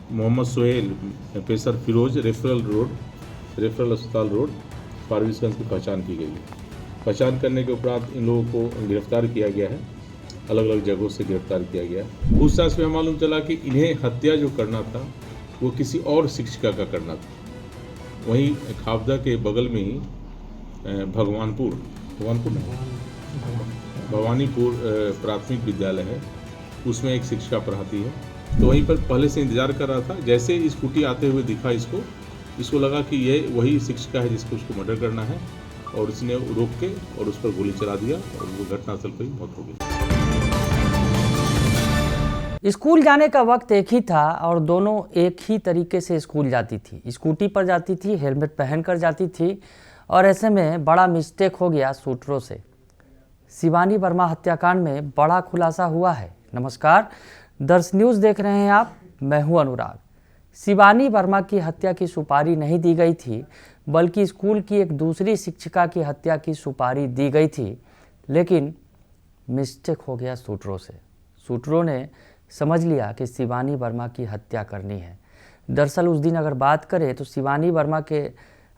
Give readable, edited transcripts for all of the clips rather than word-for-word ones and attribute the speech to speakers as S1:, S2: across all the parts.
S1: Mohammad Sohail pacer Firoz referral अस्पताल road Forbesganj की पहचान की गई है। पहचान करने के उपरांत इन लोगों को गिरफ्तार किया गया है, अलग अलग जगहों से गिरफ्तार किया गया है। पूछताछ में मालूम चला कि इन्हें हत्या जो करना था वो किसी और शिक्षिका का करना था। वहीं खावदा के बगल में ही भवानीपुर प्राथमिक विद्यालय है, उसमें एक शिक्षिका पढ़ाती है। तो वहीं पर पहले से इंतजार कर रहा था। जैसे ही स्कूटी आते हुए दिखा इसको लगा कि ये वही शिक्षिका है जिसको उसको मर्डर करना है, और इसने रोक के और उस पर गोली चला दिया और वो घटनास्थल पर ही मौत हो गई।
S2: स्कूल जाने का वक्त एक ही था और दोनों एक ही तरीके से स्कूल जाती थी। स्कूटी पर जाती थी, हेलमेट पहनकर जाती थी, और ऐसे में बड़ा मिस्टेक हो गया शूटरों से। शिवानी वर्मा हत्याकांड में बड़ा खुलासा हुआ है। नमस्कार, दर्श न्यूज़ देख रहे हैं आप, मैं हूं अनुराग। शिवानी वर्मा की हत्या की सुपारी नहीं दी गई थी, बल्कि स्कूल की एक दूसरी शिक्षिका की हत्या की सुपारी दी गई थी। लेकिन मिस्टेक हो गया शूटरों से। शूटरों ने समझ लिया कि शिवानी वर्मा की हत्या करनी है। दरअसल उस दिन अगर बात करें तो शिवानी वर्मा के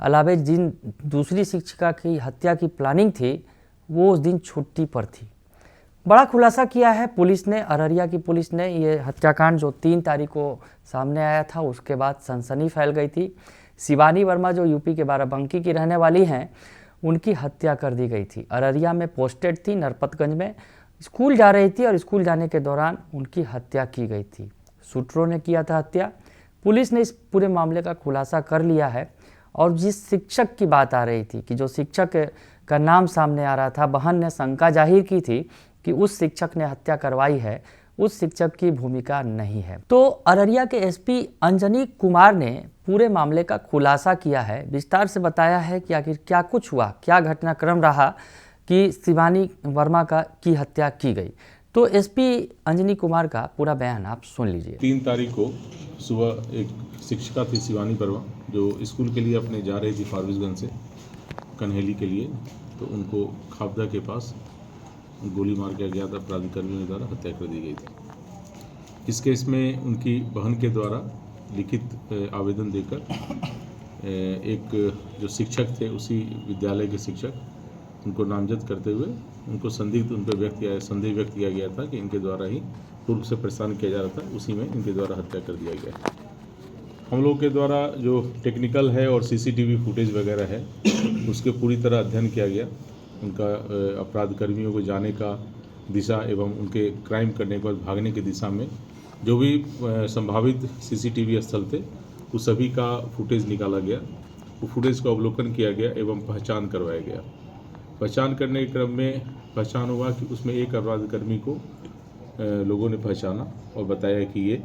S2: अलावा जिन दूसरी शिक्षिका की हत्या की प्लानिंग थी वो उस दिन छुट्टी पर थी। बड़ा खुलासा किया है पुलिस ने, अररिया की पुलिस ने। ये हत्याकांड जो 3 तारीख को सामने आया था, उसके बाद सनसनी फैल गई थी। शिवानी वर्मा जो यूपी के बाराबंकी की रहने वाली हैं, उनकी हत्या कर दी गई थी। अररिया में पोस्टेड थी, नरपतगंज में स्कूल जा रही थी और स्कूल जाने के दौरान उनकी हत्या की गई थी। शूटरों ने किया था हत्या। पुलिस ने इस पूरे मामले का खुलासा कर लिया है। और जिस शिक्षक की बात आ रही थी कि जो शिक्षक का नाम सामने आ रहा था, बहन ने शंका जाहिर की थी कि उस शिक्षक ने हत्या करवाई है, उस शिक्षक की भूमिका नहीं है। तो अररिया के एसपी अंजनी कुमार ने पूरे मामले का खुलासा किया है, विस्तार से बताया है कि आखिर क्या कुछ हुआ, क्या घटनाक्रम रहा कि शिवानी वर्मा की हत्या की गई। तो एसपी अंजनी कुमार का पूरा बयान आप सुन लीजिए।
S1: 3 तारीख को सुबह एक शिक्षिका थी शिवानी वर्मा, जो स्कूल के लिए अपने जा रही थी फारबिसगंज से कन्हेली के लिए। तो उनको खावदा के पास गोली मार के अज्ञात अपराधी कर्मियों द्वारा हत्या कर दी गई थी। इस केस में उनकी बहन के द्वारा लिखित आवेदन देकर एक जो शिक्षक थे, उसी विद्यालय के शिक्षक, उनको नामजद करते हुए उनको संदेह व्यक्त किया गया था कि इनके द्वारा ही पूर्व से परेशान किया जा रहा था, उसी में इनके द्वारा हत्या कर दिया गया। हम लोग के द्वारा जो टेक्निकल है और सीसीटीवी फुटेज वगैरह है, उसके पूरी तरह अध्ययन किया गया। उनका अपराध कर्मियों को जाने का दिशा एवं उनके क्राइम करने के बाद भागने की दिशा में जो भी संभावित सीसीटीवी स्थल थे, उस सभी का फुटेज निकाला गया। वो फुटेज का अवलोकन किया गया एवं पहचान करवाया गया। पहचान करने के क्रम में पहचान हुआ कि उसमें एक अपराध कर्मी को लोगों ने पहचाना और बताया कि ये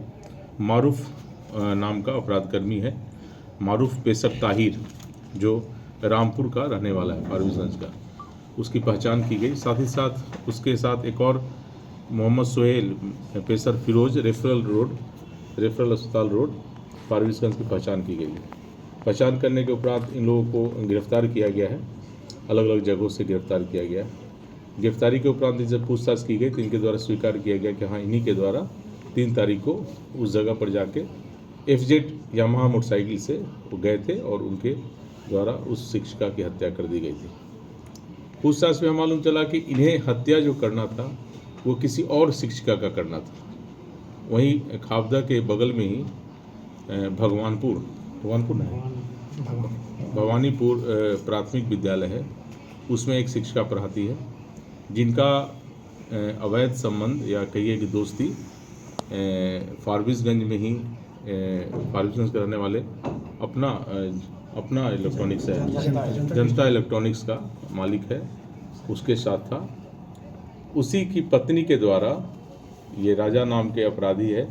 S1: मारूफ नाम का अपराध कर्मी है। मारूफ पेसर ताहिर, जो रामपुर का रहने वाला है, फारबिसगंज का, उसकी पहचान की गई। साथ ही साथ उसके साथ एक और मोहम्मद सोहेल पेसर फिरोज रेफरल अस्पताल रोड फारबिसगंज की पहचान की गई है। पहचान करने के उपरांत इन लोगों को गिरफ्तार किया गया है, अलग अलग जगहों से गिरफ्तार किया गया। गिरफ्तारी के उपरांत इनसे पूछताछ की गई तो इनके द्वारा स्वीकार किया गया कि हाँ, इन्हीं के द्वारा 3 तारीख को उस जगह पर जाके FZ यामाहा मोटरसाइकिल से वो गए थे और उनके द्वारा उस शिक्षिका की हत्या कर दी गई थी। पूछताछ में मालूम चला कि इन्हें हत्या जो करना था वो किसी और शिक्षिका का करना था। वहीं खावदा के बगल में ही भवानीपुर प्राथमिक विद्यालय है, उसमें एक शिक्षिका पढ़ाती है, जिनका अवैध संबंध या कहिए कि दोस्ती फारबिसगंज में ही फारबिसगंज के रहने वाले अपना इलेक्ट्रॉनिक्स है, जनता इलेक्ट्रॉनिक्स का मालिक है, उसके साथ था। उसी की पत्नी के द्वारा ये राजा नाम के अपराधी है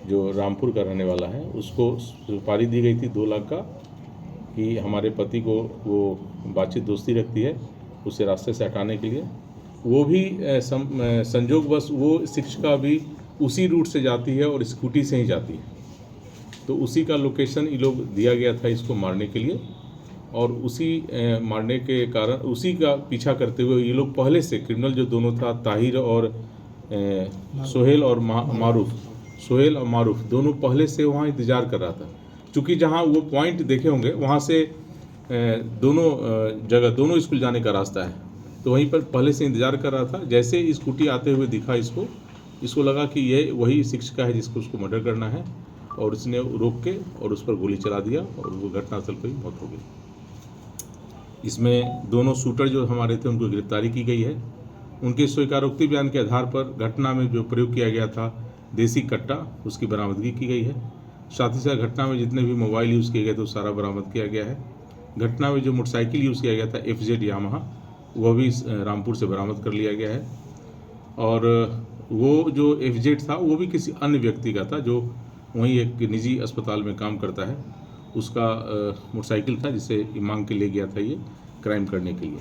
S1: जो रामपुर का रहने वाला है, उसको सुपारी दी गई थी 2 लाख का कि हमारे पति को वो बातचीत दोस्ती रखती है, उसे रास्ते से हटाने के लिए। वो भी संजोगवश वो शिक्षिका भी उसी रूट से जाती है और स्कूटी से ही जाती है। तो उसी का लोकेशन ये लोग दिया गया था इसको मारने के लिए, और उसी मारने के कारण उसी का पीछा करते हुए ये लोग पहले से क्रिमिनल जो दोनों था, ताहिर और सोहेल और मारूफ, सोहेल और मारूफ दोनों पहले से वहाँ इंतज़ार कर रहा था। चूँकि जहाँ वो पॉइंट देखे होंगे वहाँ से दोनों स्कूल जाने का रास्ता है, तो वहीं पर पहले से इंतज़ार कर रहा था। जैसे ही स्कूटी आते हुए दिखा इसको लगा कि ये वही शिक्षिका है जिसको उसको मर्डर करना है, और इसने रोक के और उस पर गोली चला दिया और वो घटनास्थल पर ही मौत हो गई। इसमें दोनों शूटर जो हमारे थे उनको गिरफ्तारी की गई है। उनके स्वीकारोक्ति बयान के आधार पर घटना में जो प्रयोग किया गया था देसी कट्टा, उसकी बरामदगी की गई है। साथ ही साथ घटना में जितने भी मोबाइल यूज़ किए गए थे वो सारा बरामद किया गया है। घटना में जो मोटरसाइकिल यूज़ किया गया था FZ यामाहा, वह भी रामपुर से बरामद कर लिया गया है। और वो जो FZ था वो भी किसी अन्य व्यक्ति का था जो वहीं एक निजी अस्पताल में काम करता है, उसका मोटरसाइकिल था जिसे मांग के ले गया था ये क्राइम करने के लिए।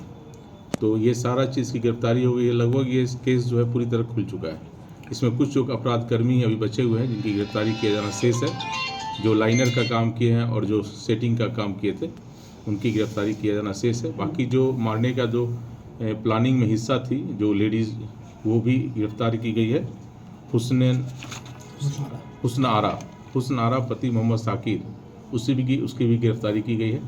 S1: तो ये सारा चीज़ की गिरफ्तारी हो गई है। लगभग ये केस जो है पूरी तरह खुल चुका है। इसमें कुछ जो अपराधकर्मी अभी बचे हुए हैं जिनकी गिरफ्तारी किया जाना शेष है, जो लाइनर का काम किए हैं और जो सेटिंग का काम किए थे उनकी गिरफ्तारी किया जाना शेष है। बाकी जो मारने का जो प्लानिंग में हिस्सा थी जो लेडीज़, वो भी गिरफ्तार की गई है। हुस्न आरा पति मोहम्मद साकिर, उसकी भी गिरफ्तारी की गई है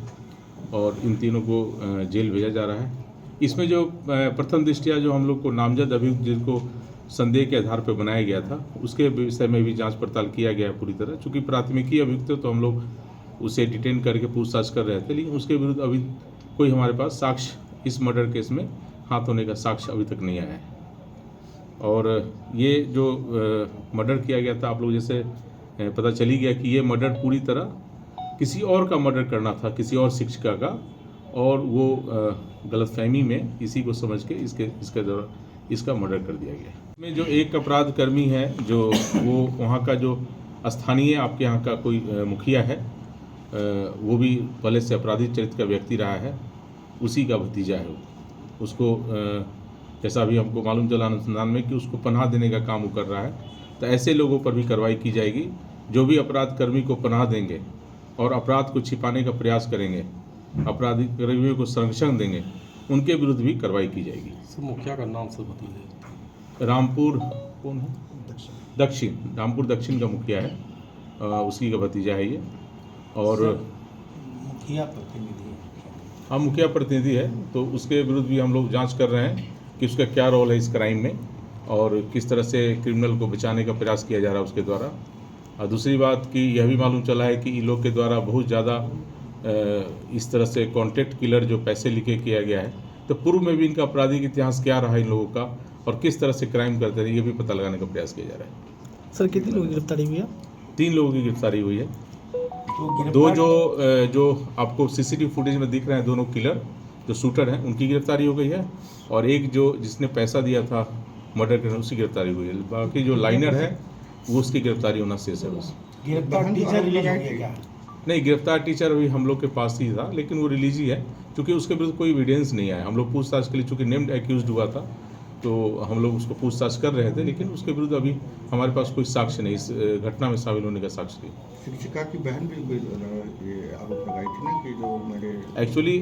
S1: और इन तीनों को जेल भेजा जा रहा है। इसमें जो प्रथम दृष्टया जो हम लोग को नामजद अभियुक्त जिनको संदेह के आधार पर बनाया गया था उसके विषय में भी जांच पड़ताल किया गया है पूरी तरह। चूँकि प्राथमिकी अभियुक्त तो हम लोग उसे डिटेन करके पूछताछ कर रहे थे, लेकिन उसके विरुद्ध अभी कोई हमारे पास साक्ष्य इस मर्डर केस में हाथ होने का साक्ष्य अभी तक नहीं आया है। और ये जो मर्डर किया गया था, आप लोग जैसे पता चली गया कि ये मर्डर पूरी तरह किसी और का मर्डर करना था, किसी और शिक्षिका का, और वो गलतफहमी में इसी को समझ के इसका मर्डर कर दिया गया। इसमें जो एक अपराध कर्मी है जो वो वहाँ का जो स्थानीय आपके यहाँ का कोई मुखिया है, वो भी पहले से अपराधी चरित्र का व्यक्ति रहा है, उसी का भतीजा है वो। उसको जैसा अभी हमको मालूम चला अनुसंधान में कि उसको पनाह देने का काम वो कर रहा है। तो ऐसे लोगों पर भी कार्रवाई की जाएगी। जो भी अपराध कर्मी को पनाह देंगे और अपराध को छिपाने का प्रयास करेंगे, अपराधी कर्मियों को संरक्षण देंगे, उनके विरुद्ध भी कार्रवाई की जाएगी।
S3: सर मुखिया का नाम सर बताइए।
S1: रामपुर कौन है? दक्षिण, रामपुर दक्षिण का मुखिया है, उसी का भतीजा है ये। और
S3: मुखिया प्रतिनिधि,
S1: हाँ मुखिया प्रतिनिधि है, तो उसके विरुद्ध भी हम लोग जांच कर रहे हैं कि उसका क्या रोल है इस क्राइम में और किस तरह से क्रिमिनल को बचाने का प्रयास किया जा रहा है उसके द्वारा। और दूसरी बात कि यह भी मालूम चला है कि इन लोग के द्वारा बहुत ज़्यादा इस तरह से कॉन्ट्रैक्ट किलर जो पैसे लिखे किया गया है, तो पूर्व में भी इनका आपराधिक इतिहास क्या रहा इन लोगों का और किस तरह से क्राइम करते हैं, ये भी पता लगाने का प्रयास किया जा रहा है।
S4: सर कितने लोगों की गिरफ्तारी हुई है?
S1: 3 लोगों की गिरफ्तारी हुई है।
S3: तो
S1: दो जो आपको CCTV फुटेज में दिख रहे हैं, दोनों किलर जो शूटर हैं उनकी गिरफ्तारी हो गई है, और एक जो जिसने पैसा दिया था मर्डर करने उसकी गिरफ्तारी हुई है। बाकी जो लाइनर है वो उसकी गिरफ्तारी होना शेष है बस।
S3: गिरफ्तार टीचर रिलीज हो गया क्या?
S1: नहीं, गिरफ्तार टीचर अभी हम लोग के पास ही था, लेकिन वो रिलीज ही है क्योंकि उसके विरुद्ध कोई एविडेंस नहीं आया। हम लोग पूछताछ के लिए, चूँकि नेम्ड एक्यूज्ड हुआ था, तो हम लोग उसको पूछताछ कर रहे थे, लेकिन उसके विरुद्ध अभी हमारे पास कोई साक्ष्य नहीं, इस घटना में शामिल होने का साक्ष्य नहीं।
S5: शिक्षिका की बहन भी ये आरोप लगाई थी ना कि जो मेरे
S1: एक्चुअली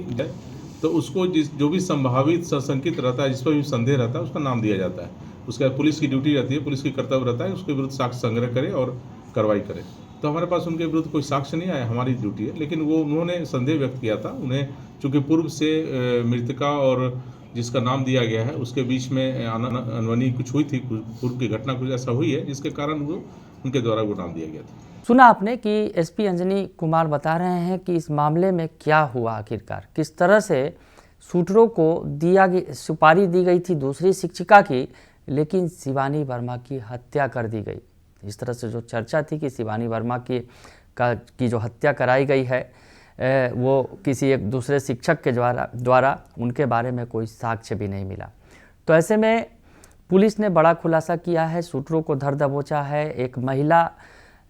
S1: तो उसको जो भी संभावित संशंकित रहता है, जिस पर भी संदेह रहता है, उसका नाम दिया जाता है। उसका पुलिस की ड्यूटी रहती है, पुलिस की कर्तव्य रहता है उसके विरुद्ध साक्ष्य संग्रह करे और कार्रवाई करे। तो हमारे पास उनके विरुद्ध कोई साक्ष्य नहीं आया, हमारी ड्यूटी है। लेकिन वो उन्होंने संदेह व्यक्त किया था, उन्हें चूँकि पूर्व से मृतका और जिसका नाम दिया गया है उसके बीच में अनबनी कुछ हुई थी, पूर्व की घटना कुछ ऐसा हुई है जिसके कारण वो उनके द्वारा वो नाम दिया गया था।
S2: सुना आपने कि SP अंजनी कुमार बता रहे हैं कि इस मामले में क्या हुआ आखिरकार, किस तरह से शूटरों को सुपारी दी गई थी दूसरी शिक्षिका की, लेकिन शिवानी वर्मा की हत्या कर दी गई। इस तरह से जो चर्चा थी कि शिवानी वर्मा की जो हत्या कराई गई है वो किसी एक दूसरे शिक्षक के द्वारा उनके बारे में कोई साक्ष्य भी नहीं मिला। तो ऐसे में पुलिस ने बड़ा खुलासा किया है, शूटरों को धर दबोचा है। एक महिला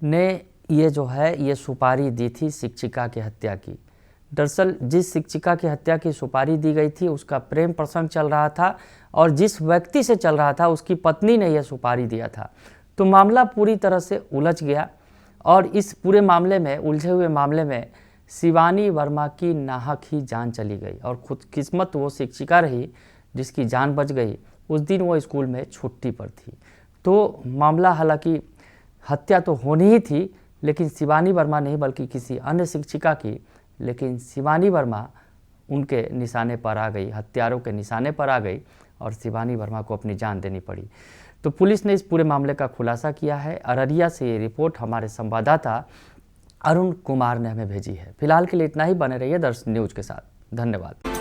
S2: ने ये सुपारी दी थी शिक्षिका की हत्या की। दरअसल जिस शिक्षिका की हत्या की सुपारी दी गई थी उसका प्रेम प्रसंग चल रहा था, और जिस व्यक्ति से चल रहा था उसकी पत्नी ने यह सुपारी दिया था। तो मामला पूरी तरह से उलझ गया, और इस पूरे मामले में, उलझे हुए मामले में शिवानी वर्मा की नाहक ही जान चली गई, और खुदकिस्मत वो शिक्षिका रही जिसकी जान बच गई। उस दिन वो स्कूल में छुट्टी पर थी। तो मामला हालांकि हत्या तो होनी ही थी, लेकिन शिवानी वर्मा नहीं बल्कि किसी अन्य शिक्षिका की। लेकिन शिवानी वर्मा उनके निशाने पर आ गई, हत्यारों के निशाने पर आ गई और शिवानी वर्मा को अपनी जान देनी पड़ी। तो पुलिस ने इस पूरे मामले का खुलासा किया है। अररिया से ये रिपोर्ट हमारे संवाददाता अरुण कुमार ने हमें भेजी है। फिलहाल के लिए इतना ही। बने रहिए दर्शन न्यूज के साथ। धन्यवाद।